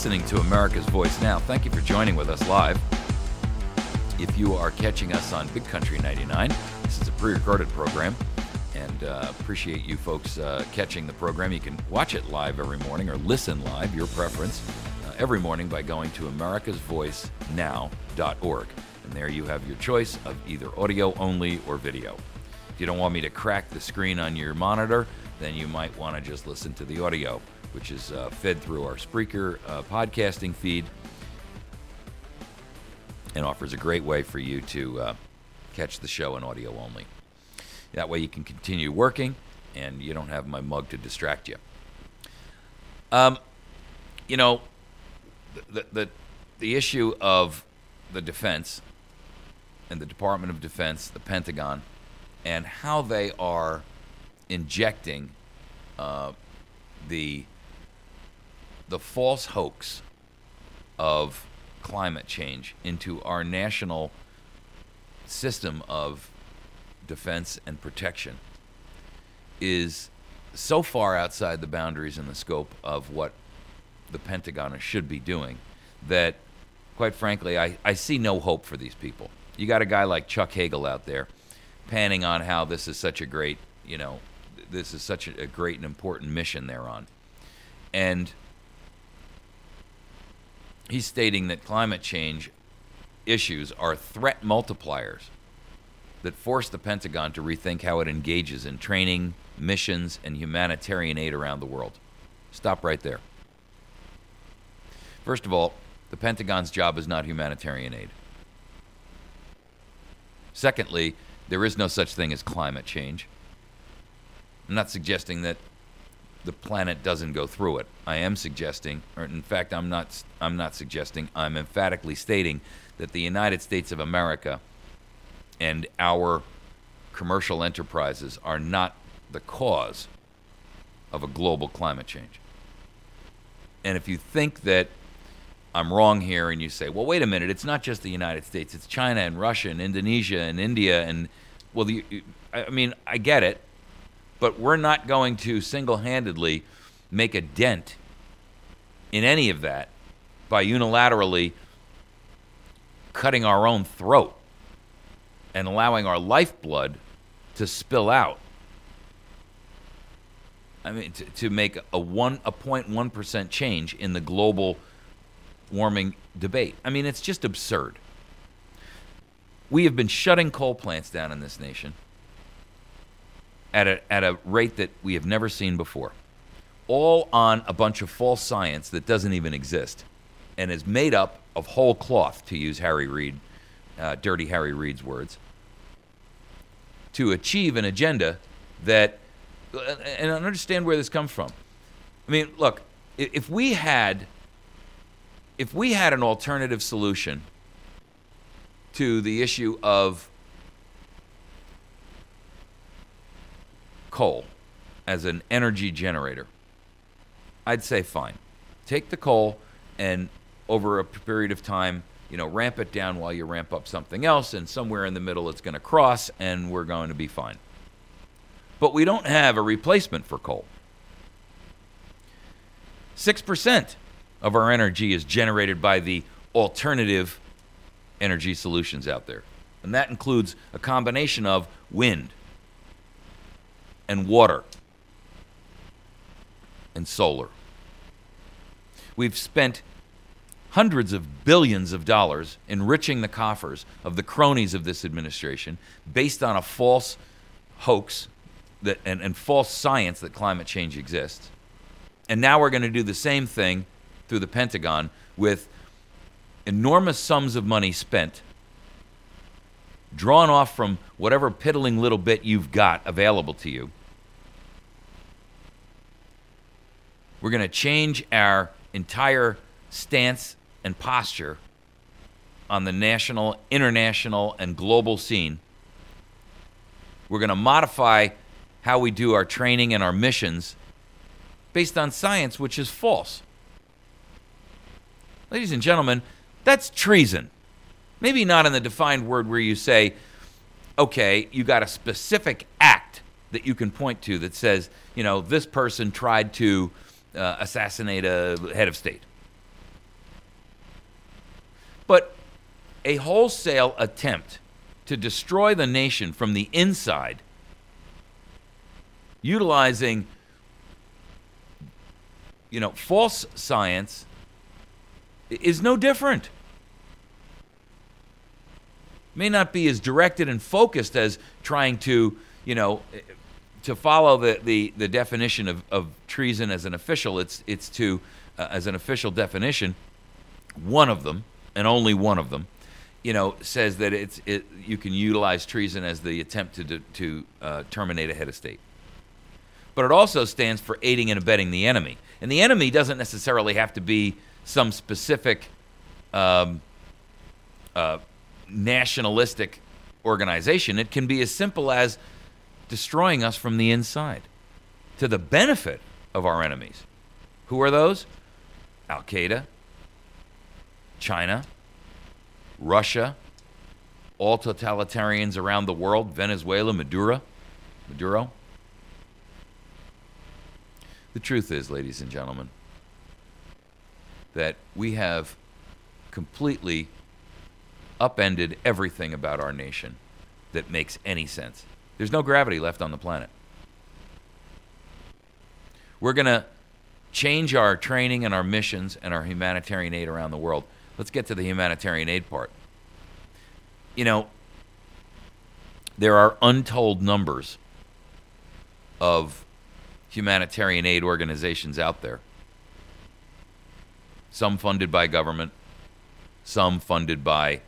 listening to America's Voice Now. Thank you for joining with us live. If you are catching us on Big Country 99, this is a pre-recorded program, and appreciate you folks catching the program. You can watch it live every morning or listen live, your preference, every morning by going to americasvoicenow.org. And there you have your choice of either audio only or video. If you don't want me to crack the screen on your monitor, then you might want to just listen to the audio, which is fed through our Spreaker podcasting feed and offers a great way for you to catch the show in audio only. That way you can continue working and you don't have my mug to distract you. You know, the issue of the defense and the Department of Defense, the Pentagon, and how they are injecting the false hoax of climate change into our national system of defense and protection is so far outside the boundaries and the scope of what the Pentagon should be doing that, quite frankly, I see no hope for these people. You got a guy like Chuck Hagel out there panning on how this is such a great, this is such a great and important mission they're on. And he's stating that climate change issues are threat multipliers that force the Pentagon to rethink how it engages in training, missions, and humanitarian aid around the world. Stop right there. First of all, the Pentagon's job is not humanitarian aid. Secondly, there is no such thing as climate change. I'm not suggesting that the planet doesn't go through it. I am suggesting, or in fact, I'm not suggesting, I'm emphatically stating that the United States of America and our commercial enterprises are not the cause of a global climate change. And if you think that I'm wrong here and you say, well, wait a minute, it's not just the United States, it's China and Russia and Indonesia and India, and, well, I mean, I get it, but we're not going to single-handedly make a dent in any of that by unilaterally cutting our own throat and allowing our lifeblood to spill out. I mean, to make a 0.1% change in the global warming debate. I mean, it's just absurd. We have been shutting coal plants down in this nation at a rate that we have never seen before, all on a bunch of false science that doesn't even exist and is made up of whole cloth, to use Harry Reid, Dirty Harry Reid's words, to achieve an agenda that, and I understand where this comes from. I mean, look, if we had an alternative solution to the issue of coal as an energy generator, I'd say fine. Take the coal and over a period of time, ramp it down while you ramp up something else, and somewhere in the middle it's going to cross and we're going to be fine. But we don't have a replacement for coal. 6% of our energy is generated by the alternative energy solutions out there. And that includes a combination of wind and water and solar. We've spent hundreds of billions of dollars enriching the coffers of the cronies of this administration based on a false hoax and false science that climate change exists. And now we're going to do the same thing through the Pentagon with enormous sums of money spent, drawn off from whatever piddling little bit you've got available to you. We're going to change our entire stance and posture on the national, international, and global scene. We're going to modify how we do our training and our missions based on science, which is false. Ladies and gentlemen, that's treason. Maybe not in the defined word where you say, okay, you got a specific act that you can point to that says, this person tried to assassinate a head of state. But a wholesale attempt to destroy the nation from the inside, utilizing, false science, is no different. May not be as directed and focused as trying to, to follow the definition of treason as an official. It's to, as an official definition, one of them, and only one of them, says that you can utilize treason as the attempt to terminate a head of state. But it also stands for aiding and abetting the enemy. And the enemy doesn't necessarily have to be some specific nationalistic organization. It can be as simple as destroying us from the inside to the benefit of our enemies. Who are those? Al-Qaeda, China, Russia, all totalitarians around the world, Venezuela, Maduro. The truth is, ladies and gentlemen, that we have completely upended everything about our nation that makes any sense. There's no gravity left on the planet. We're going to change our training and our missions and our humanitarian aid around the world. Let's get to the humanitarian aid part. There are untold numbers of humanitarian aid organizations out there. Some funded by government, some funded by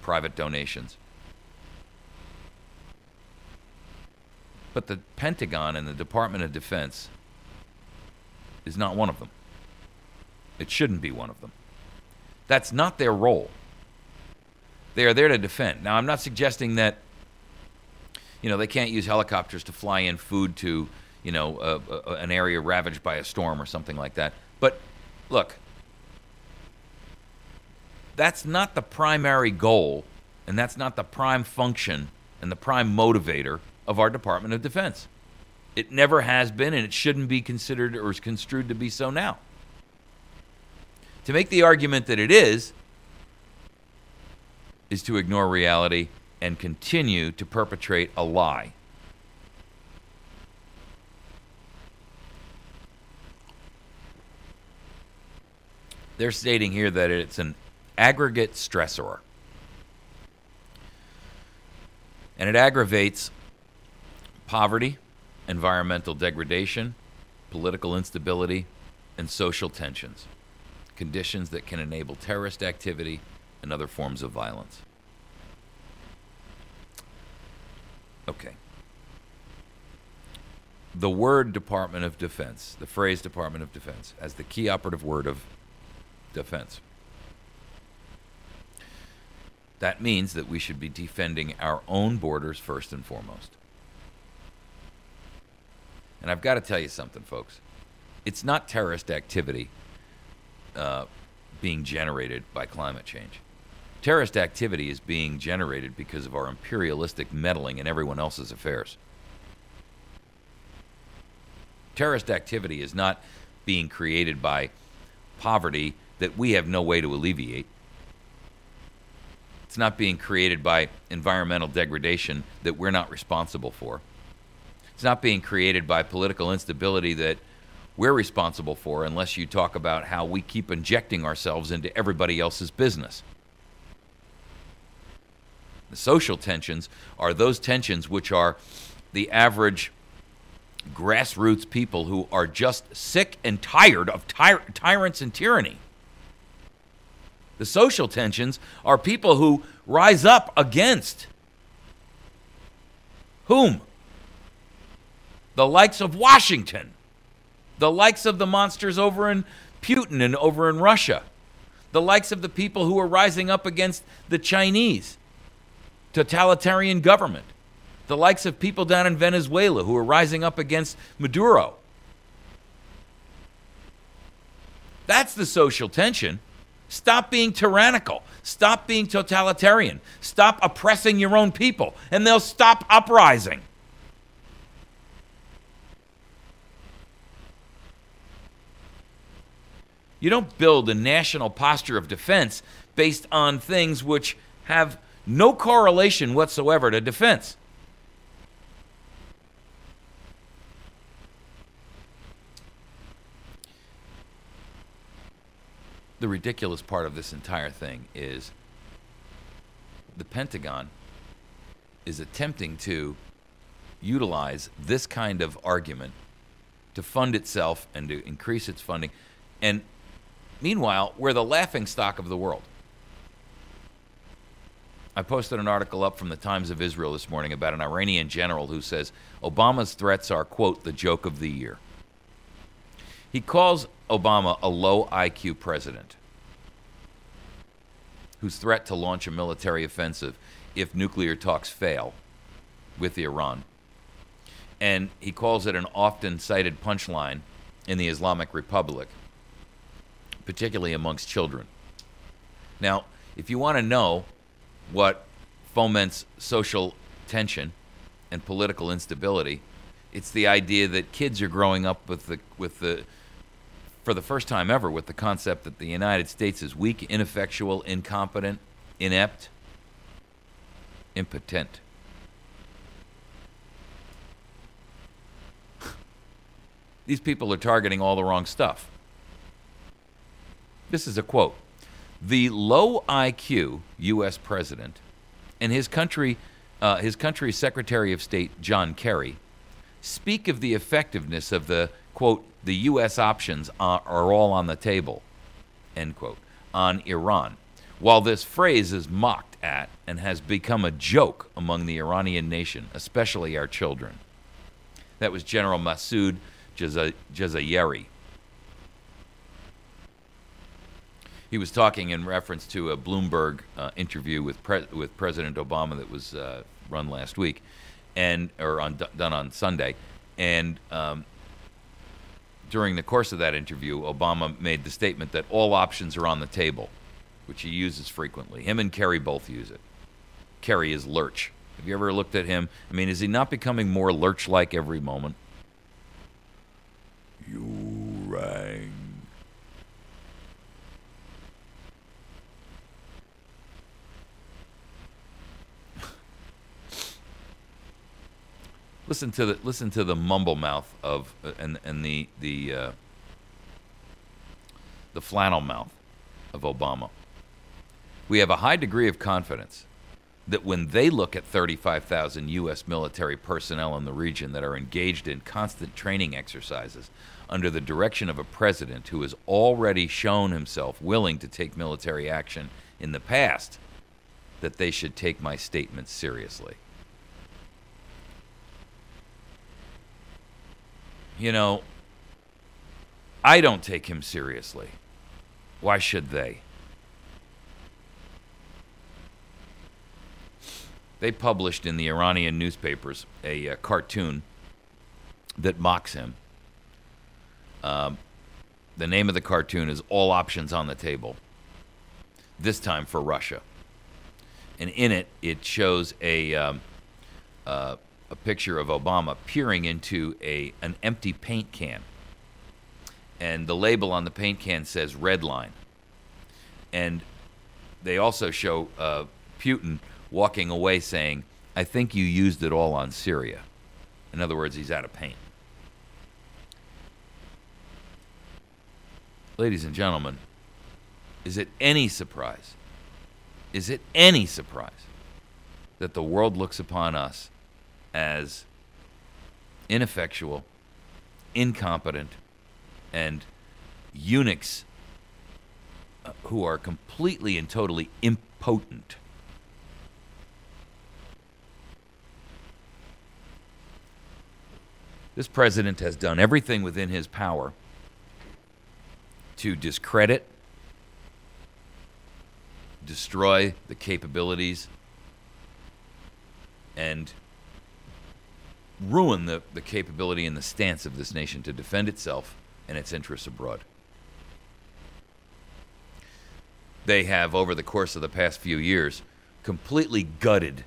private donations. But the Pentagon and the Department of Defense is not one of them. It shouldn't be one of them. That's not their role. They are there to defend. Now, I'm not suggesting that they can't use helicopters to fly in food to, an area ravaged by a storm or something like that. But look, that's not the primary goal, and that's not the prime function and the prime motivator of our Department of Defense. It never has been, and it shouldn't be considered or is construed to be so now. To make the argument that it is to ignore reality and continue to perpetrate a lie. They're stating here that it's an aggregate stressor. And it aggravates poverty, environmental degradation, political instability, and social tensions, conditions that can enable terrorist activity and other forms of violence. Okay. The word Department of Defense, the phrase Department of Defense, as the key operative word of defense. That means that we should be defending our own borders first and foremost. And I've got to tell you something, folks. It's not terrorist activity being generated by climate change. Terrorist activity is being generated because of our imperialistic meddling in everyone else's affairs. Terrorist activity is not being created by poverty that we have no way to alleviate. It's not being created by environmental degradation that we're not responsible for. It's not being created by political instability that we're responsible for, unless you talk about how we keep injecting ourselves into everybody else's business. The social tensions are those tensions which are the average grassroots people who are just sick and tired of tyrants and tyranny. The social tensions are people who rise up against whom? The likes of Washington, the likes of the monsters over in Putin and over in Russia, the likes of the people who are rising up against the Chinese totalitarian government, the likes of people down in Venezuela who are rising up against Maduro. That's the social tension. Stop being tyrannical. Stop being totalitarian. Stop oppressing your own people, and they'll stop uprising. You don't build a national posture of defense based on things which have no correlation whatsoever to defense. The ridiculous part of this entire thing is the Pentagon is attempting to utilize this kind of argument to fund itself and to increase its funding. And meanwhile, we're the laughingstock of the world. I posted an article up from the Times of Israel this morning about an Iranian general who says Obama's threats are, quote, the joke of the year. He calls Obama a low IQ president whose threat to launch a military offensive if nuclear talks fail with Iran. And he calls it an often cited punchline in the Islamic Republic, particularly amongst children. Now, if you want to know what foments social tension and political instability, it's the idea that kids are growing up with the for the first time ever with the concept that the United States is weak, ineffectual, incompetent, inept, impotent. These people are targeting all the wrong stuff. This is a quote. The low IQ U.S. president and his country's Secretary of State, John Kerry, speak of the effectiveness of the, quote, the U.S. options are all on the table, end quote, on Iran. While this phrase is mocked at and has become a joke among the Iranian nation, especially our children. That was General Masoud Jazayeri. He was talking in reference to a Bloomberg interview with President Obama that was run last week, done on Sunday, and during the course of that interview, Obama made the statement that all options are on the table, which he uses frequently. Him and Kerry both use it. Kerry is Lurch. Have you ever looked at him? I mean, is he not becoming more Lurch-like every moment? You rang. Listen to the mumble mouth of and the flannel mouth of Obama. We have a high degree of confidence that when they look at 35,000 U.S. military personnel in the region that are engaged in constant training exercises under the direction of a president who has already shown himself willing to take military action in the past, that they should take my statements seriously. You know, I don't take him seriously. Why should they? They published in the Iranian newspapers a cartoon that mocks him. The name of the cartoon is All Options on the Table, this time for Russia. And in it, it shows a picture of Obama peering into an empty paint can. And the label on the paint can says red line. And they also show Putin walking away saying, I think you used it all on Syria. In other words, he's out of paint. Ladies and gentlemen, is it any surprise? Is it any surprise that the world looks upon us as ineffectual, incompetent, and eunuchs who are completely and totally impotent? This president has done everything within his power to discredit, destroy the capabilities, and ruin the capability and the stance of this nation to defend itself and its interests abroad. They have, over the course of the past few years, completely gutted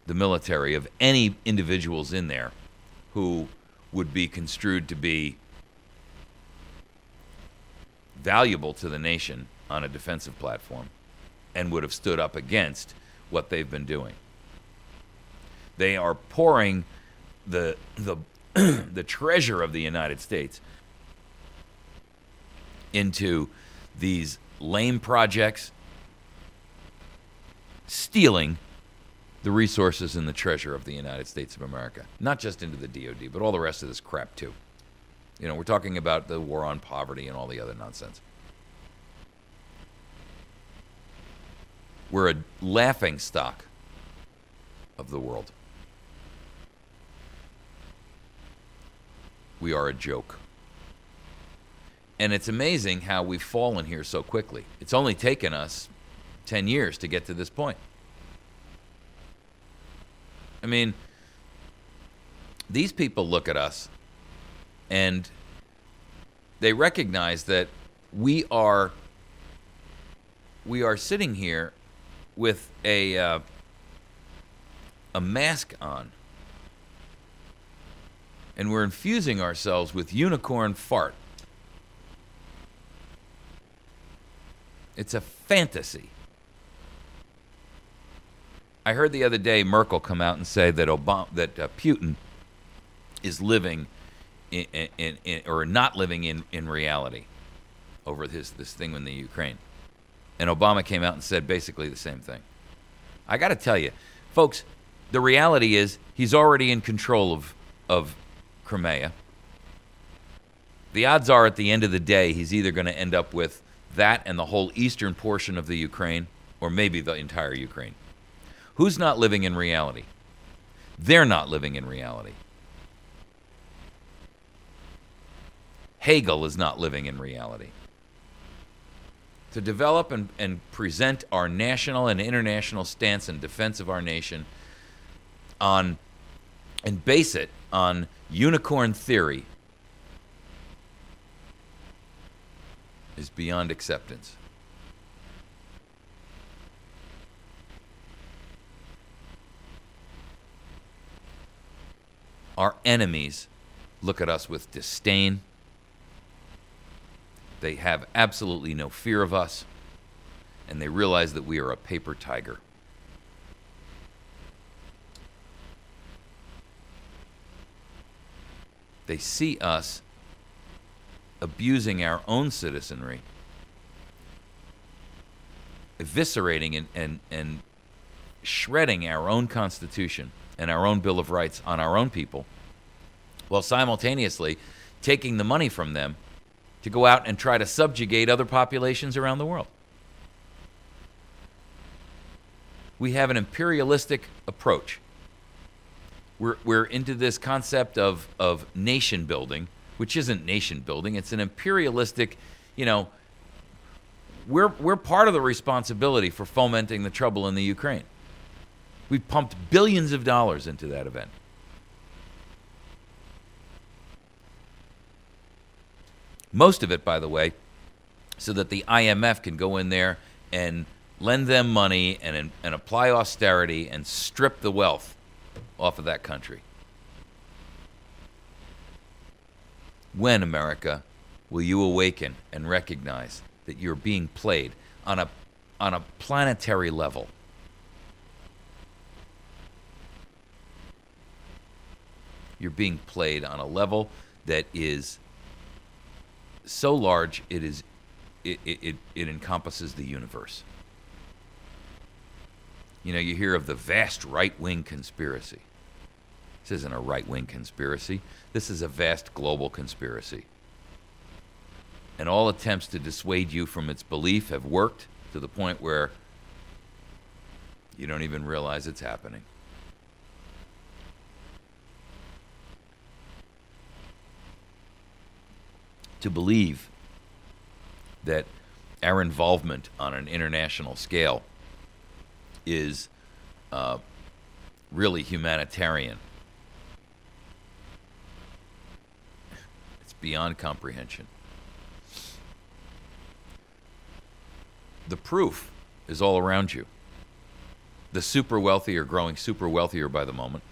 the military of any individuals in there who would be construed to be valuable to the nation on a defensive platform and would have stood up against what they've been doing. They are pouring the the treasure of the United States into these lame projects, stealing the resources and the treasure of the United States of America. Not just into the DOD, but all the rest of this crap too. You know, we're talking about the war on poverty and all the other nonsense. We're a laughing stock of the world. We are a joke. And it's amazing how we've fallen here so quickly. It's only taken us 10 years to get to this point. I mean, these people look at us and they recognize that we are sitting here with a mask on, and we're infusing ourselves with unicorn fart. It's a fantasy. I heard the other day Merkel come out and say that Putin is living in or not living in reality over this thing in the Ukraine. And Obama came out and said basically the same thing. I got to tell you, folks, the reality is he's already in control of Crimea. The odds are at the end of the day he's either going to end up with that and the whole eastern portion of the Ukraine, or maybe the entire Ukraine. Who's not living in reality? They're not living in reality. Hegel is not living in reality. To develop and present our national and international stance in defense of our nation on, and base it on unicorn theory is beyond acceptance. Our enemies look at us with disdain. They have absolutely no fear of us, and they realize that we are a paper tiger. They see us abusing our own citizenry, eviscerating and shredding our own Constitution and our own Bill of Rights on our own people, while simultaneously taking the money from them to go out and try to subjugate other populations around the world. We have an imperialistic approach. We're into this concept of nation building, which isn't nation building. It's an imperialistic, we're part of the responsibility for fomenting the trouble in the Ukraine. We've pumped billions of dollars into that event. Most of it, by the way, so that the IMF can go in there and lend them money and apply austerity and strip the wealth off of that country. When, America, will you awaken and recognize that you're being played on a planetary level? You're being played on a level that is so large it encompasses the universe. You hear of the vast right-wing conspiracy. This isn't a right-wing conspiracy. This is a vast global conspiracy. And all attempts to dissuade you from its belief have worked to the point where you don't even realize it's happening. To believe that our involvement on an international scale is really humanitarian, it's beyond comprehension. The proof is all around you. The super wealthy are growing super wealthier by the moment.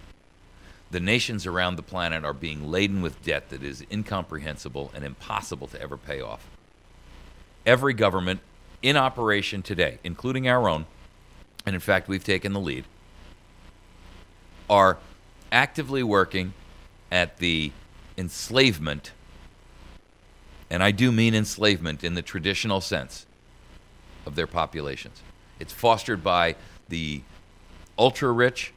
The nations around the planet are being laden with debt that is incomprehensible and impossible to ever pay off. every government in operation today, including our own, and in fact we've taken the lead, are actively working at the enslavement, and I do mean enslavement in the traditional sense, of their populations. It's fostered by the ultra-rich,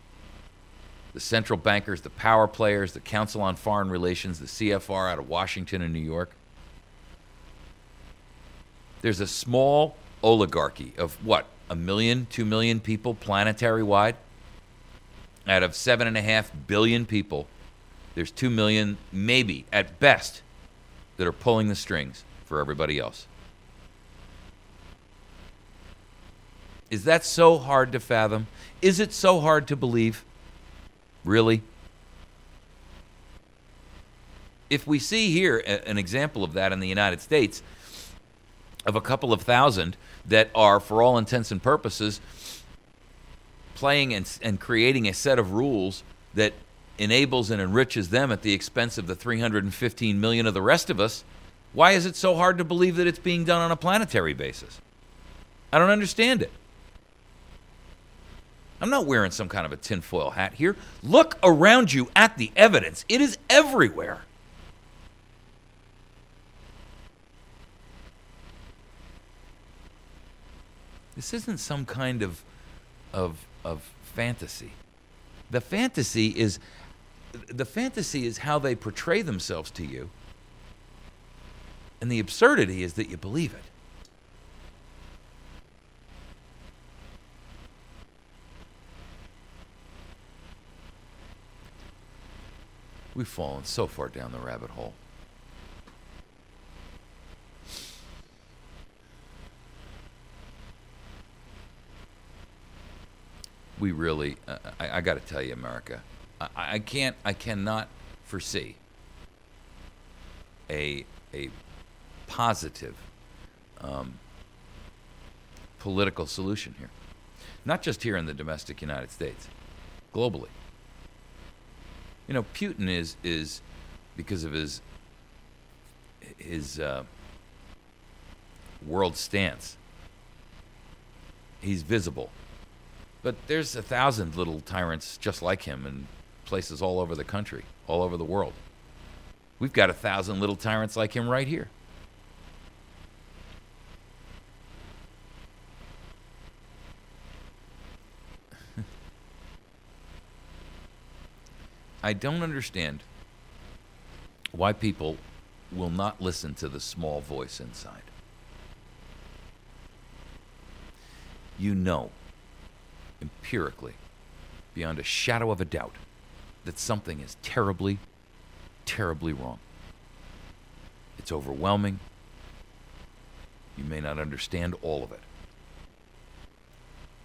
the central bankers, the power players, the Council on Foreign Relations, the CFR out of Washington and New York. There's a small oligarchy of what, 1 million, 2 million people planetary-wide? Out of 7.5 billion people, there's 2 million, maybe, at best, that are pulling the strings for everybody else. Is that so hard to fathom? Is it so hard to believe? Really? If we see here an example of that in the United States, of a couple of thousand that are, for all intents and purposes, playing and creating a set of rules that enables and enriches them at the expense of the 315 million of the rest of us, why is it so hard to believe that it's being done on a planetary basis? I don't understand it. I'm not wearing some kind of a tinfoil hat here. Look around you at the evidence. It is everywhere. This isn't some kind of fantasy. The fantasy is how they portray themselves to you. And the absurdity is that you believe it. We've fallen so far down the rabbit hole. We really, I got to tell you, America, I cannot foresee a positive political solution here. Not just here in the domestic United States, globally. You know, Putin is because of his world stance, he's visible. But there's 1,000 little tyrants just like him in places all over the country, all over the world. We've got 1,000 little tyrants like him right here. I don't understand why people will not listen to the small voice inside. You know, empirically, beyond a shadow of a doubt, that something is terribly, terribly wrong. It's overwhelming. You may not understand all of it.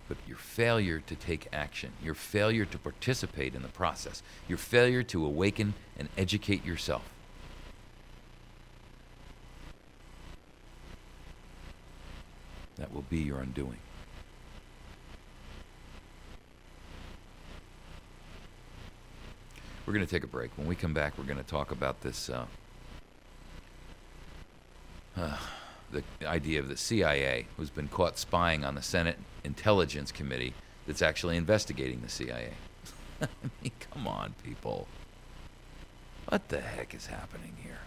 But your failure to take action, your failure to participate in the process, your failure to awaken and educate yourself, that will be your undoing. We're going to take a break. When we come back, we're going to talk about this, the idea of the CIA, who's been caught spying on the Senate Intelligence Committee that's actually investigating the CIA. I mean, come on, people. What the heck is happening here?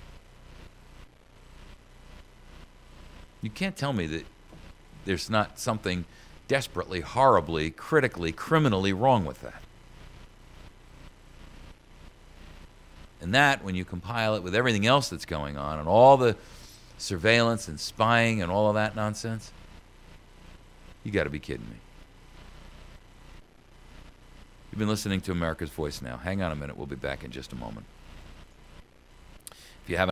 You can't tell me that there's not something desperately, horribly, critically, criminally wrong with that. And that, when you compile it with everything else that's going on and all the surveillance and spying and all of that nonsense, you got to be kidding me. You've been listening to America's Voice now. Hang on a minute. We'll be back in just a moment. If you haven't